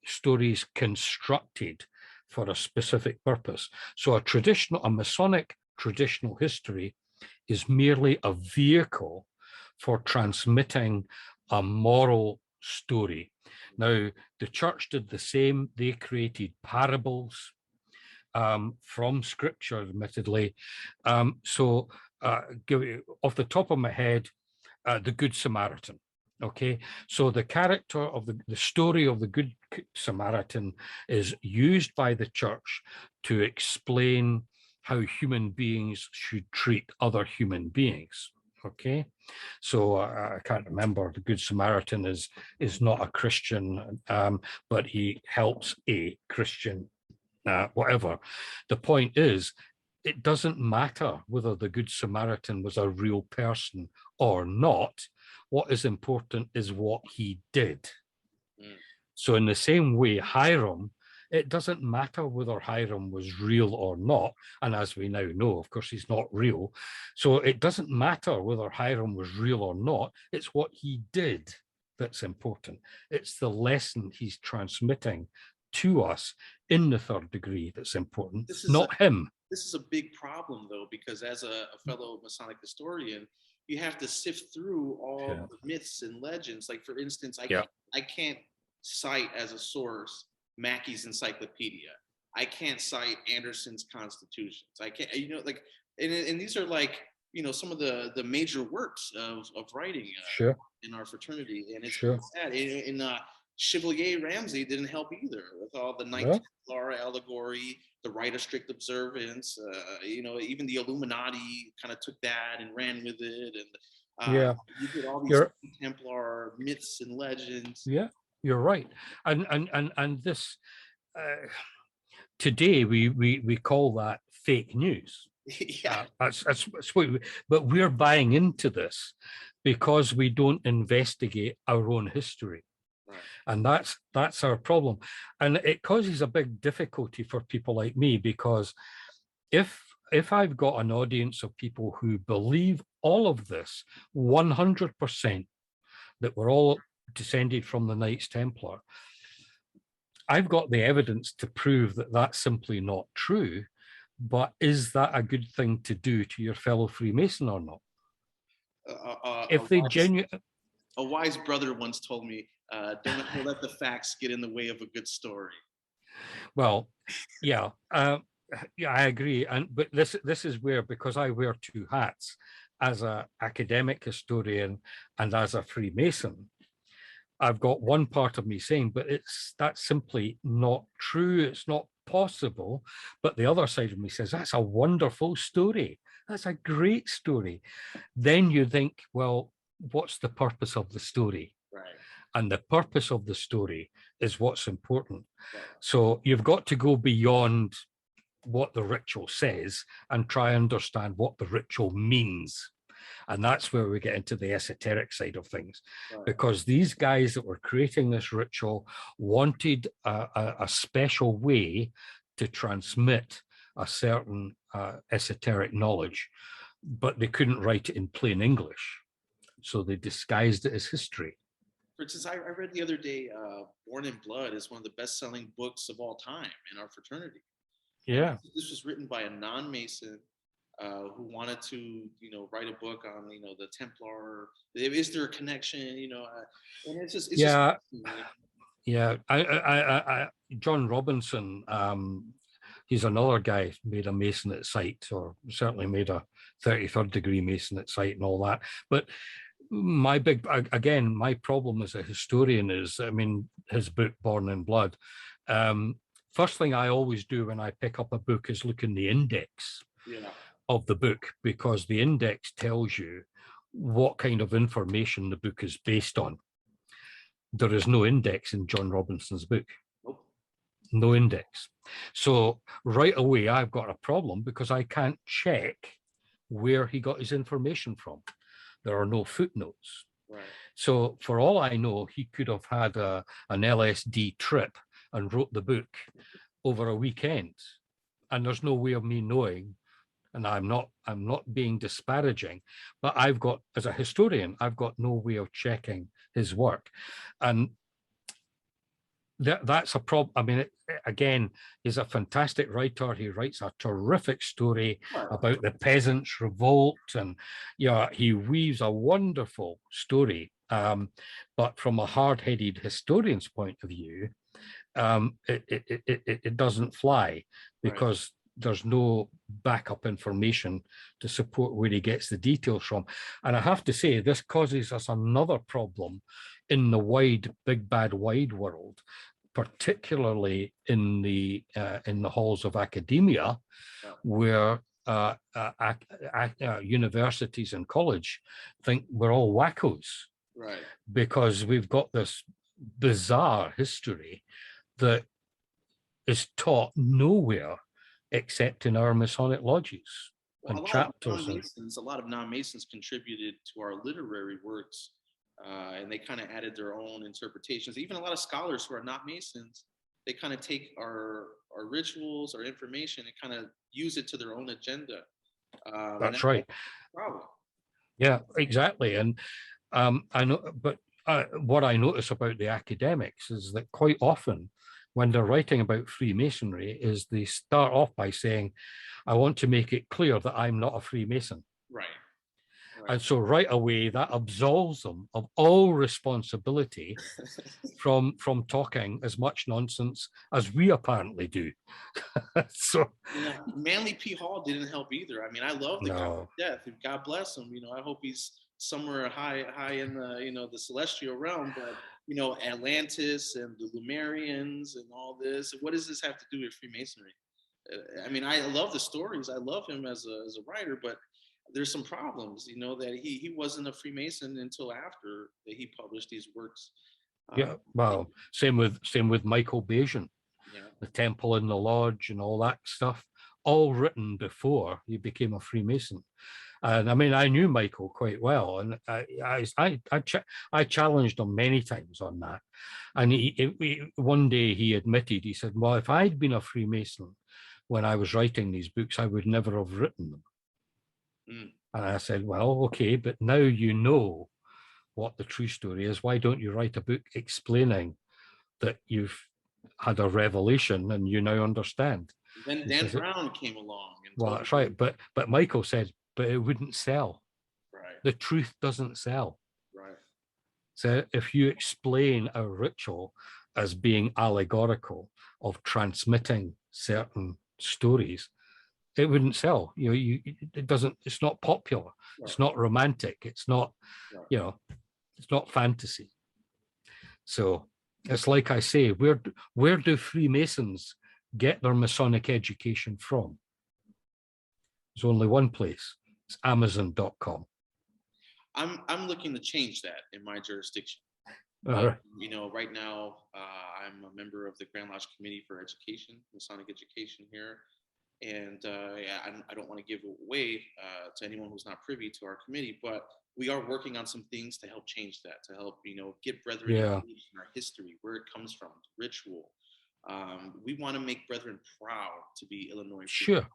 stories constructed for a specific purpose. So a Masonic traditional history is merely a vehicle for transmitting a moral story. Now, the church did the same. They created parables from scripture, admittedly. So off the top of my head, the Good Samaritan. Okay, so the character of the story of the Good Samaritan is used by the church to explain how human beings should treat other human beings. Okay, so I can't remember. The Good Samaritan is not a Christian, but he helps a Christian, whatever. The point is, it doesn't matter whether the Good Samaritan was a real person or not. What is important is what he did. So in the same way, Hiram it doesn't matter whether Hiram was real or not. And as we now know, of course, he's not real. So it doesn't matter whether Hiram was real or not. It's what he did that's important. It's the lesson he's transmitting to us in the third degree that's important, not him. This is a big problem, though, because as a fellow Masonic historian, you have to sift through all the myths and legends. Like, for instance, I can't cite as a source Mackey's Encyclopedia. I can't cite Anderson's Constitutions. I can't, like, and these are like, some of the major works of writing in our fraternity. And it's sad. And Chevalier Ramsey didn't help either with all the Knight Templar allegory, the Rite of Strict Observance. Even the Illuminati kind of took that and ran with it. And you did all these Templar myths and legends. Yeah, you're right. And this today we call that fake news. That's what but we're buying into this because we don't investigate our own history. Right. And that's our problem. And it causes a big difficulty for people like me, because if I've got an audience of people who believe all of this 100%, that we're all descended from the Knights Templar, I've got the evidence to prove that that's simply not true. But is that a good thing to do to your fellow Freemason or not? If they genuinely... A wise brother once told me, don't let the facts get in the way of a good story. Well, yeah, I agree. But this is where, because I wear two hats, as an academic historian and as a Freemason, I've got one part of me saying, but that's simply not true. It's not possible. But the other side of me says, that's a wonderful story. That's a great story. Then you think, well, what's the purpose of the story? Right. And the purpose of the story is what's important. Right. So you've got to go beyond what the ritual says and try and understand what the ritual means. And that's where we get into the esoteric side of things, because these guys that were creating this ritual wanted a special way to transmit a certain esoteric knowledge, but they couldn't write it in plain English. So they disguised it as history. For instance, I read the other day, Born in Blood is one of the best-selling books of all time in our fraternity. Yeah. This was written by a non-Mason who wanted to, write a book on, the Templar. Is there a connection, and it's just I John Robinson, he's another guy, made a Mason at sight, or certainly made a 33rd degree Mason at sight and all that. But my problem as a historian is, his book, Born in Blood. First thing I always do when I pick up a book is look in the index of the book, because the index tells you what kind of information the book is based on. There is no index in John Robinson's book. Nope. No index. So right away, I've got a problem because I can't check where he got his information from. There are no footnotes. Right. So for all I know, he could have had an LSD trip and wrote the book over a weekend. And there's no way of me knowing. And I'm not being disparaging, but I've got, as a historian, I've got no way of checking his work. And that's a problem. Again, he's a fantastic writer. He writes a terrific story about the peasants' revolt, and he weaves a wonderful story. But from a hard-headed historian's point of view, it doesn't fly, because there's no backup information to support where he gets the details from. And I have to say, this causes us another problem in the big bad wide world, particularly in the halls of academia, where universities and college think we're all wackos, because we've got this bizarre history that is taught nowhere except in our Masonic lodges and chapters. A lot of non-Masons contributed to our literary works, and they kind of added their own interpretations. Even a lot of scholars who are not Masons they kind of take our rituals, our information, and kind of use it to their own agenda. That's right. Problem. Yeah, exactly. And I know, but what I notice about the academics is that quite often when they're writing about Freemasonry is they start off by saying, I want to make it clear that I'm not a Freemason. Right. And so right away that absolves them of all responsibility from talking as much nonsense as we apparently do. So Manly P. Hall didn't help either. I mean, I love the guy to death. God bless him. I hope he's somewhere high in the the celestial realm. But Atlantis and the Lumerians and all this. What does this have to do with Freemasonry? I mean, I love the stories. I love him as a writer, but there's some problems. That he wasn't a Freemason until after that he published these works. Yeah, well, same with Michael Bajan, the Temple and the Lodge and all that stuff, all written before he became a Freemason. And I mean, I knew Michael quite well, and I challenged him many times on that. And one day he admitted, he said, "Well, if I'd been a Freemason when I was writing these books, I would never have written them." And I said, "Well, okay, but now you know what the true story is. Why don't you write a book explaining that you've had a revelation and you now understand?" Then Dan Brown came along. Well, that's right. But Michael said, but it wouldn't sell. Right. The truth doesn't sell. Right. So if you explain a ritual as being allegorical of transmitting certain stories, it wouldn't sell. It doesn't. It's not popular. Right. It's not romantic. It's not. Right. It's not fantasy. So it's like I say, where do Freemasons get their Masonic education from? There's only one place. It's Amazon.com. I'm looking to change that in my jurisdiction. Right. Right now I'm a member of the Grand Lodge Committee for Education, Masonic Education here, and I don't want to give away to anyone who's not privy to our committee, but we are working on some things to help change that, to help get brethren engaged in our history, where it comes from, ritual. We want to make brethren proud to be Illinois. Sure.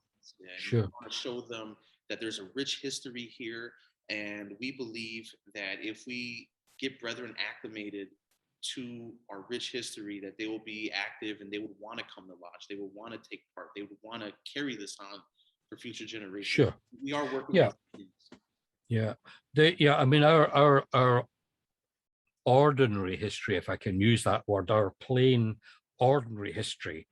We want to show them that there's a rich history here, and we believe that if we get brethren acclimated to our rich history, that they will be active and they would want to come to lodge. They would want to take part. They would want to carry this on for future generations. Sure. We are working. Yeah. I mean, our ordinary history, if I can use that word, our plain ordinary history,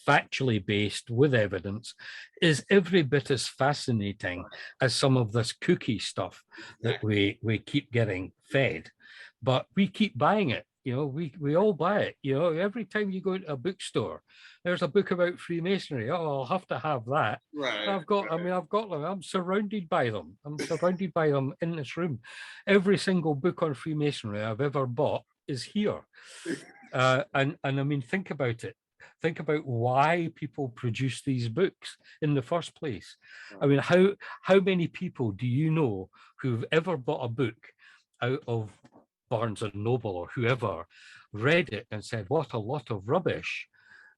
factually based with evidence, is every bit as fascinating as some of this cookie stuff that we keep getting fed. But we keep buying it. We all buy it. Every time you go into a bookstore, there's a book about Freemasonry. Oh, I'll have to have that. Right. I've got them. I'm surrounded by them. I'm surrounded by them in this room. Every single book on Freemasonry I've ever bought is here. And I mean, think about it. Think about why people produce these books in the first place. I mean, how many people do you know who've ever bought a book out of Barnes and Noble or whoever, read it and said, what a lot of rubbish,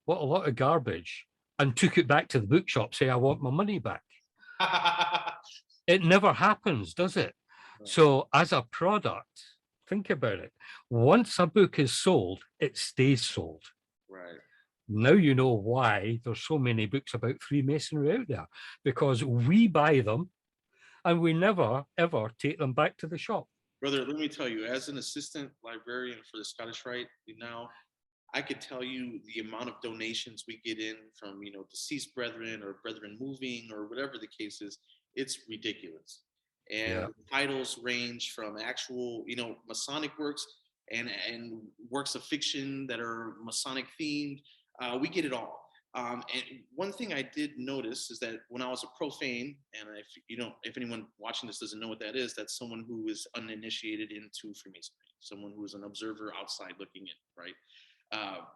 what a lot of garbage, and took it back to the bookshop, say, I want my money back? It never happens, does it? So as a product, think about it. Once a book is sold, it stays sold. Right. Now you know why there's so many books about Freemasonry out there, because we buy them and we never, ever take them back to the shop. Brother, let me tell you, as an assistant librarian for the Scottish Rite now, I could tell you the amount of donations we get in from, deceased brethren or brethren moving or whatever the case is. It's ridiculous. And titles range from actual, Masonic works and works of fiction that are Masonic themed. We get it all. And one thing I did notice is that when I was a profane, and if anyone watching this doesn't know what that is, that's someone who is uninitiated into Freemasonry, someone who is an observer outside looking in, right?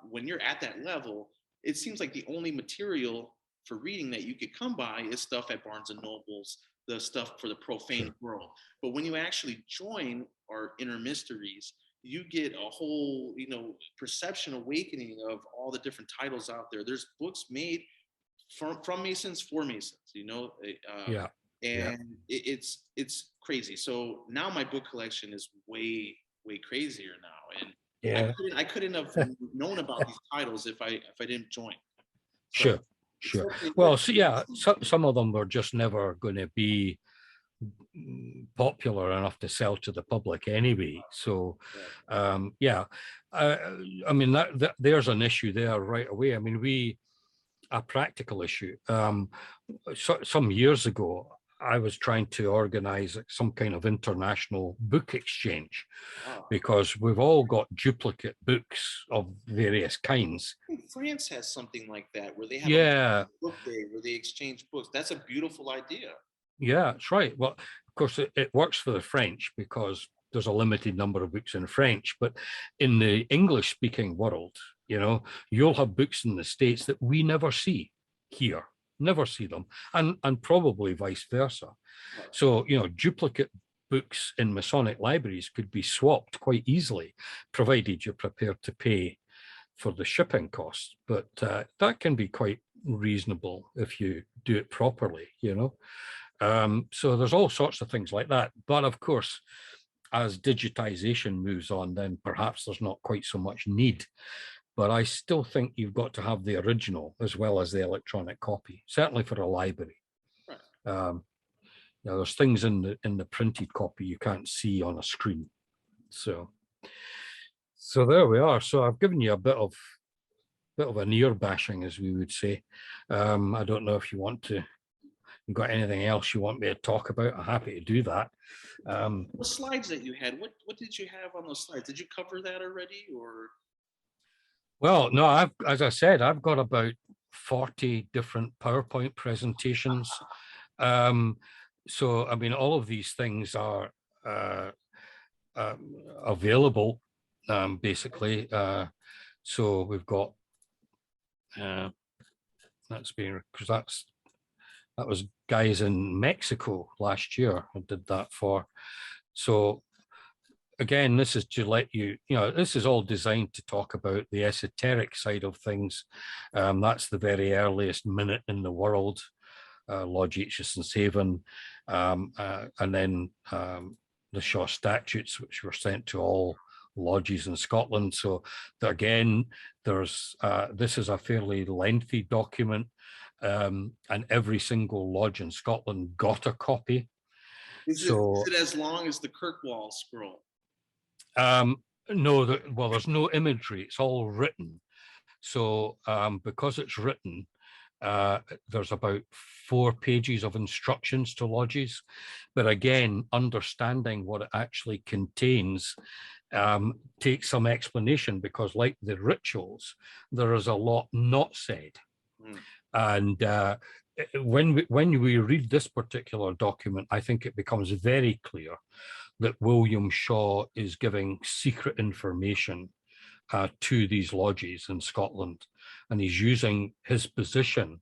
When you're at that level, it seems like the only material for reading that you could come by is stuff at Barnes and Nobles, the stuff for the profane world. But when you actually join our inner mysteries, you get a whole, perception awakening of all the different titles out there. There's books made from Masons for Masons, Yeah. and it's crazy. So now my book collection is way crazier now, and Yeah. I couldn't have known about these titles if I didn't join. So, sure. Well, so yeah, some of them were just never going to be popular enough to sell to the public anyway. So, yeah, I mean, there's an issue there right away. I mean, a practical issue. Some years ago, I was trying to organize some kind of international book exchange because we've all got duplicate books of various kinds. I think France has something like that where they have a book day where they exchange books. That's a beautiful idea. Yeah, that's right. Well, of course, it works for the French because there's a limited number of books in French, but in the English-speaking world, you'll have books in the States that we never see here, never see them, and probably vice versa. So, duplicate books in Masonic libraries could be swapped quite easily, provided you're prepared to pay for the shipping costs. But that can be quite reasonable if you do it properly, So there's all sorts of things like that. But of course, as digitization moves on, then perhaps there's not quite so much need. But I still think you've got to have the original as well as the electronic copy, certainly for a library. Right. There's things in the printed copy you can't see on a screen. So there we are. So I've given you a bit of an ear bashing, as we would say. I don't know if you got anything else you want me to talk about. I'm happy to do that. The slides that you had, what did you have on those slides? Did you cover that already, or? Well, no, as I said, I've got about 40 different PowerPoint presentations. So, I mean, all of these things are available, basically. So we've got, that's been, because that was guys in Mexico last year I did that for. So again, this is to let you, this is all designed to talk about the esoteric side of things. That's the very earliest minute in the world, Lodge Aitchison Haven, and then the Shaw Statutes, which were sent to all lodges in Scotland. So again, this is a fairly lengthy document, and every single lodge in Scotland got a copy. Is it as long as the Kirkwall scroll? No, there's no imagery. It's all written. So because it's written, there's about 4 pages of instructions to lodges. But again, understanding what it actually contains takes some explanation, because like the rituals, there is a lot not said. And when we read this particular document, I think it becomes very clear that William Shaw is giving secret information to these lodges in Scotland, and he's using his position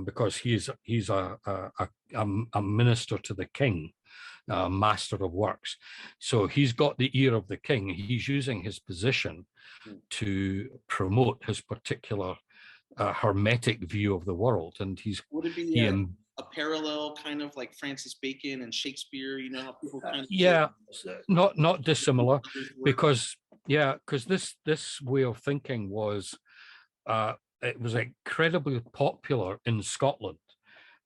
because he's a minister to the king, master of works. So he's got the ear of the king. He's using his position to promote his particular hermetic view of the world, and would it be a parallel, kind of like Francis Bacon and Shakespeare? How people kind of not dissimilar, because this way of thinking was it was incredibly popular in Scotland.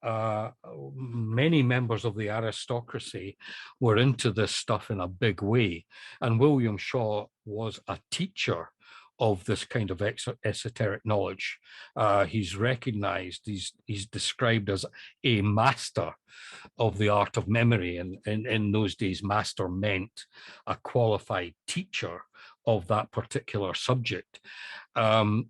Many members of the aristocracy were into this stuff in a big way, and William Shaw was a teacher of this kind of esoteric knowledge. He's recognized, he's described as a master of the art of memory, and in those days master meant a qualified teacher of that particular subject. And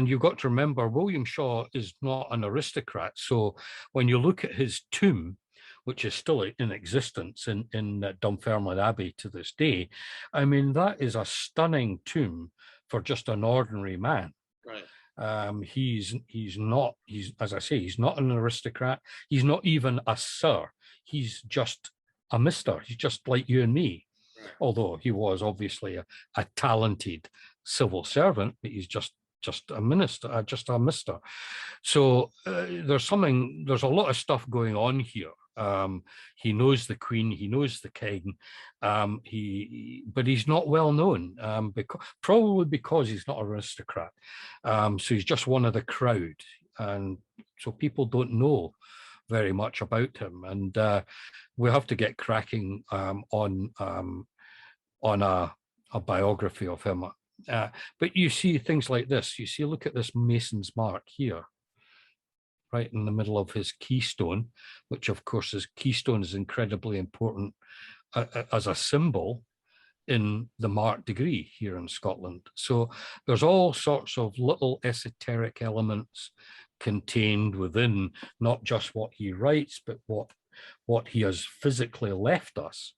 you've got to remember, William Shaw is not an aristocrat. So when you look at his tomb, which is still in existence in Dunfermline Abbey to this day, I mean, that is a stunning tomb for just an ordinary man. Right. He's as I say, he's not an aristocrat. He's not even a sir. He's just a mister. He's just like you and me. although he was obviously a talented civil servant, but he's just a minister, just a mister. So there's a lot of stuff going on here. He knows the Queen, he knows the King, but he's not well known, probably because he's not an aristocrat. So he's just one of the crowd, and so people don't know very much about him. And we have to get cracking on a biography of him. But you see things like this. You see, look at this Mason's mark here, right in the middle of his keystone, which of course his keystone is incredibly important as a symbol in the mark degree here in Scotland. So there's all sorts of little esoteric elements contained within not just what he writes, but what he has physically left us.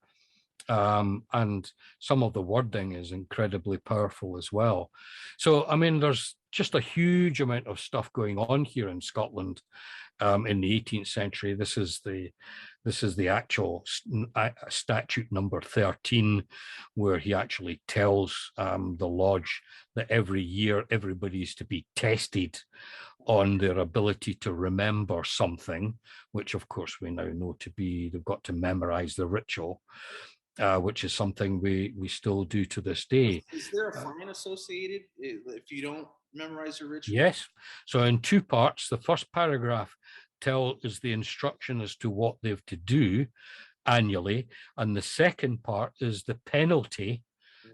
And some of the wording is incredibly powerful as well. So, I mean, there's just a huge amount of stuff going on here in Scotland in the 18th century. This is the actual statute number 13, where he actually tells the lodge that every year everybody's to be tested on their ability to remember something, which of course we now know to be they've got to memorize the ritual. Which is something we still do to this day. Is there a fine associated if you don't memorize your ritual? Yes. So in two parts, the first paragraph is the instruction as to what they've to do annually, and the second part is the penalty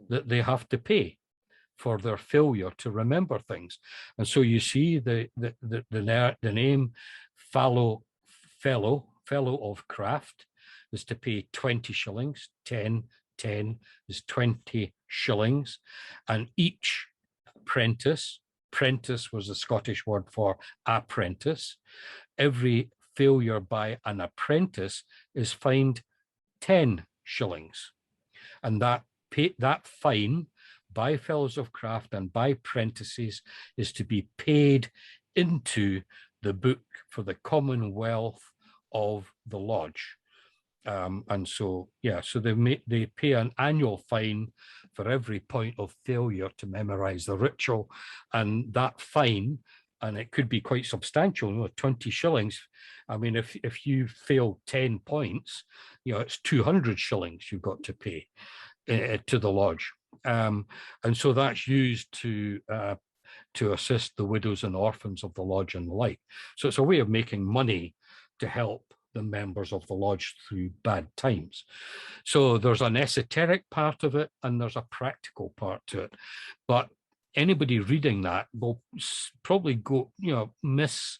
that they have to pay for their failure to remember things. And so you see the name fellow of craft is to pay 20 shillings, 10 is 20 shillings. And each prentice was the Scottish word for apprentice. Every failure by an apprentice is fined 10 shillings. And that fine by fellows of craft and by prentices is to be paid into the book for the commonwealth of the lodge. And so, yeah, so they pay an annual fine for every point of failure to memorize the ritual. And that fine, and it could be quite substantial, 20 shillings. I mean, if you fail 10 points, it's 200 shillings you've got to pay to the lodge. And so that's used to assist the widows and orphans of the lodge and the like. So it's a way of making money to help the members of the lodge through bad times. So there's an esoteric part of it and there's a practical part to it. But anybody reading that will probably miss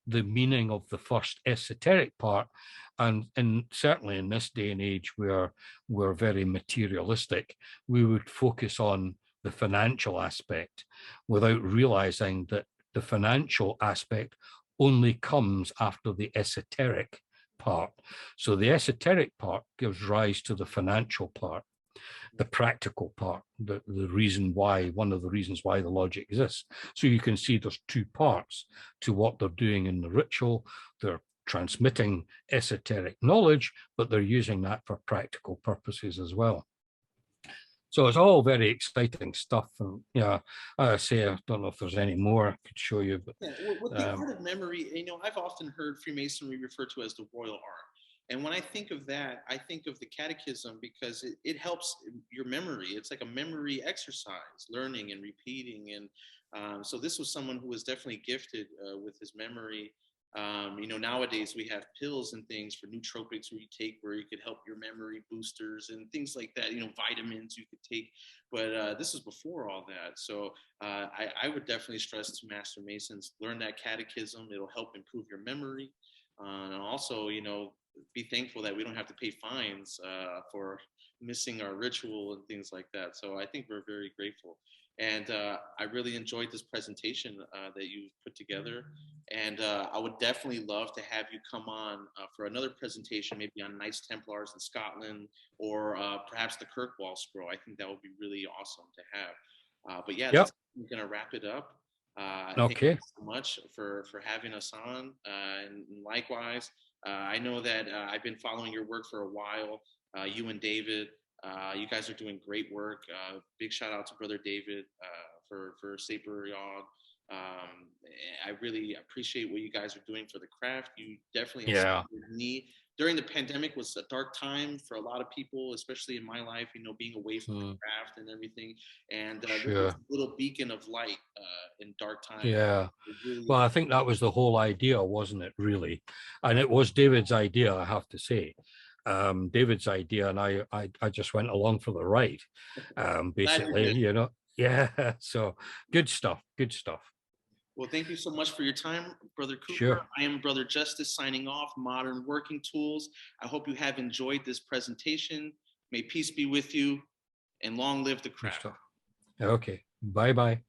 the meaning of the first esoteric part. And certainly in this day and age where we're very materialistic, we would focus on the financial aspect without realizing that the financial aspect only comes after the esoteric part. So the esoteric part gives rise to the financial part, the practical part, one of the reasons why the lodge exists. So you can see there's two parts to what they're doing in the ritual. They're transmitting esoteric knowledge, but they're using that for practical purposes as well. So it's all very exciting stuff. And I don't know if there's any more I could show you. But with the art of memory, I've often heard Freemasonry referred to as the royal art. And when I think of that, I think of the Catechism because it helps your memory. It's like a memory exercise, learning and repeating. And so this was someone who was definitely gifted with his memory. Nowadays we have pills and things for nootropics where you could help your memory, boosters and things like that, vitamins you could take, but this is before all that. So I would definitely stress to Master Masons, learn that catechism. It'll help improve your memory, and also be thankful that we don't have to pay fines for missing our ritual and things like that. So I think we're very grateful. And I really enjoyed this presentation that you put together. And I would definitely love to have you come on for another presentation, maybe on Knights Templars in Scotland, or perhaps the Kirkwall Scroll. I think that would be really awesome to have. But yeah, that's going to wrap it up. Thank you so much for having us on. And likewise, I know that I've been following your work for a while, you and David. You guys are doing great work. Big shout out to Brother David for Saper Yog. I really appreciate what you guys are doing for the craft. You definitely Yeah. inspired me. During the pandemic was a dark time for a lot of people, especially in my life, being away from the craft and everything. And this Sure. was a little beacon of light in dark times. Yeah. Really, Well, I think that was the whole idea, wasn't it, really? And it was David's idea, I have to say. David's idea, and I just went along for the ride, basically, you know. Yeah. So good stuff. Good stuff. well, thank you so much for your time, Brother Cooper. Sure. I am Brother Justice signing off, Modern Working Tools. I hope you have enjoyed this presentation. May peace be with you and long live the Good craft. stuff. Okay. Bye-bye.